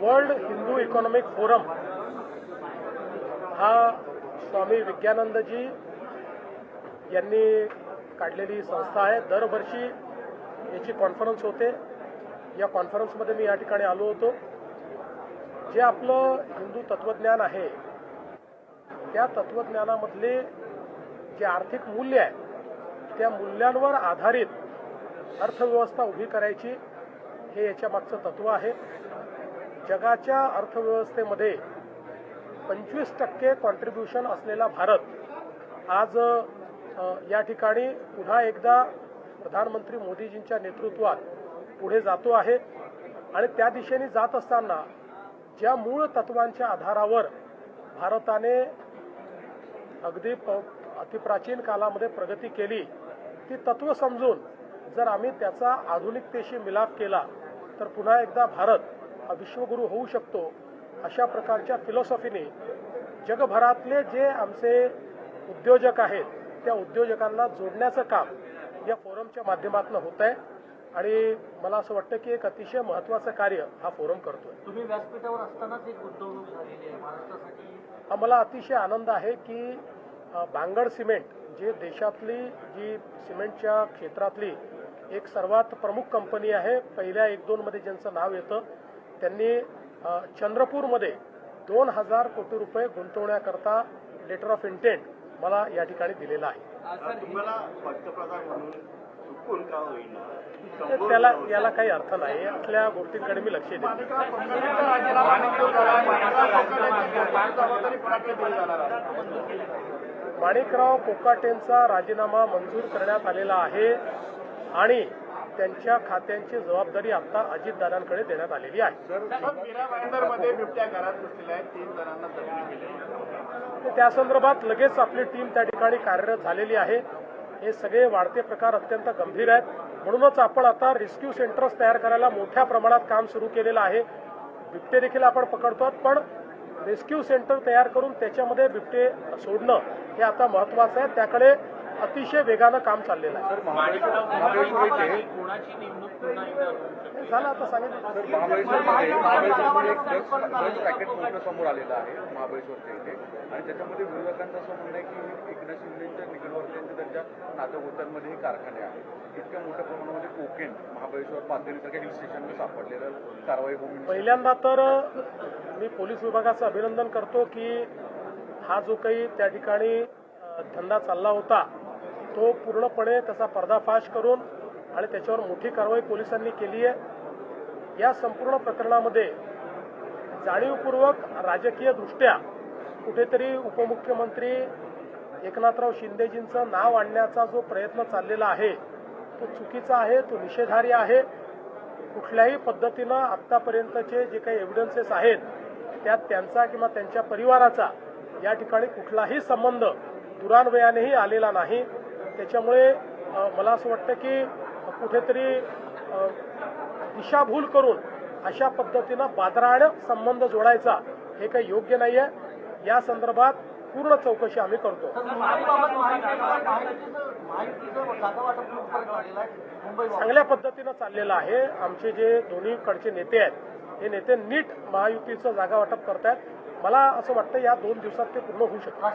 World Hindu economic forum हा स्वामी विज्ञानंदजी यांनी काढलेली संस्था आहे। दरवर्षी याची कॉन्फरन्स होते। या कॉन्फरन्समध्ये मी या ठिकाणी आलो होतो। जे आपलं हिंदू तत्वज्ञान आहे त्या तत्वज्ञानामधले जे आर्थिक मूल्य आहे त्या मूल्यांवर आधारित अर्थव्यवस्था उभी करायची हे याच्या मागचं तत्व आहे। जगाच्या अर्थव्यवस्थेमध्ये 25% कॉन्ट्रीब्युशन असलेला भारत आज या ठिकाणी पुन्हा एकदा प्रधानमंत्री मोदीजींच्या नेतृत्वात पुढे जातो आहे आणि त्या दिशेने जात असताना ज्या मूळ तत्वांच्या आधारावर भारताने अगदी अतिप्राचीन कालामध्ये प्रगती केली ती तत्व समजून जर आम्ही त्याचा आधुनिकतेशी मिलाप केला तर पुन्हा एकदा भारत हा विश्वगुरू होऊ शकतो। अशा प्रकारच्या फिलॉसॉफीने जगभरातले जे आमचे उद्योजक आहेत त्या उद्योजकांना जोडण्याचं काम या फोरमच्या माध्यमातून होत आहे आणि मला असं वाटतं की एक अतिशय महत्त्वाचं कार्य हा फोरम करतोय। तुम्ही व्यासपीठावर असतानाच एक गुंतवणूक झालेली आहे महाराष्ट्रासाठी। मला अतिशय आनंद आहे की बांगड सिमेंट जे देशातली जी सिमेंटच्या क्षेत्रातली एक सर्वात प्रमुख कंपनी आहे, पहिल्या 1-2 मध्ये ज्यांचं नाव येतं, त्यांनी चंद्रपूरमध्ये 2000 कोटी रुपये गुंतवण्याकरता लेटर ऑफ इंटेंट मला या ठिकाणी दिलेला आहे। तुम्हाला पंतप्रधान म्हणून चुकून का होईल त्याला याला काही अर्थ नाही। असल्या गोष्टींकडे मी लक्ष देतो। माणिकराव कोकाटेंचा राजीनामा मंजूर करण्यात आलेला आहे आणि त्यांच्या खात्यांची जबाबदारी आता अजितदादांकडे देण्यात आलेली आहे। मध्ये बिबट्या घरात बसलेल्या आहेत, 3 जणांना जखमी केले। त्या संदर्भात लगेच आपली टीम त्या ठिकाणी कार्यरत झालेली आहे। हे सगळे वाढते प्रकार अत्यंत गंभीर आहेत, म्हणूनच आपण आता रेस्क्यू सेंटर्स तयार करायला मोठ्या प्रमाणात काम सुरू केलेलं आहे। बिबटे देखील आपण पकडतो, पण रेस्क्यू सेंटर तयार करून त्याच्यामध्ये बिबटे सोडणं हे आता महत्त्वाचं आहे। त्याकडे अतिशय वेगानं काम चाललेलं आहे। झालं आता सांगितलं। समोर आलेलं आहे महाबळेश्वरच्या इथे आणि त्याच्यामध्ये विरोधकांचं असं म्हणणं आहे की एकनाथ शिंदेच्या निकटवर्तीयांचे त्यांच्या नातेगोत्यांमध्ये हे कारखाने आहेत। इतक्या मोठ्या प्रमाणामध्ये कोकेन महाबळेश्वर पातळीसारख्या हिल स्टेशनला सापडलेलं कारवाई होऊन पहिल्यांदा तर मी पोलीस विभागाचं अभिनंदन करतो की हा जो काही त्या ठिकाणी धंदा चालला होता तो पूर्णपणे त्याचा पर्दाफाश करून आणि त्याच्यावर मोठी कारवाई पोलिसांनी केली आहे। या संपूर्ण प्रकरणामध्ये जाणीवपूर्वक राजकीय दृष्ट्या कुठेतरी उपमुख्यमंत्री एकनाथराव शिंदेजींचं नाव आणण्याचा जो प्रयत्न चाललेला आहे तो चुकीचा आहे, तो निषेधार्ह आहे। कुठल्याही पद्धतीनं आतापर्यंतचे जे काही एव्हिडन्सेस आहेत त्यात त्यांचा किंवा त्यांच्या परिवाराचा या ठिकाणी कुठलाही संबंध दुरान्वयानेही आलेला नाही। त्याच्यामुळे मला असं वाटतं की कुठेतरी दिशाभूल करून अशा पद्धतीनं बादराने संबंध जोडायचा हे काही योग्य नाही आहे। या संदर्भात पूर्ण चौकशी आम्ही करतो। चांगल्या पद्धतीनं चाललेलं आहे। आमचे जे दोन्हीकडचे नेते आहेत हे नेते नीट महायुतीचं जागा वाटप करतायत। मला असं वाटतं या 2 दिवसात ते पूर्ण होऊ शकतं।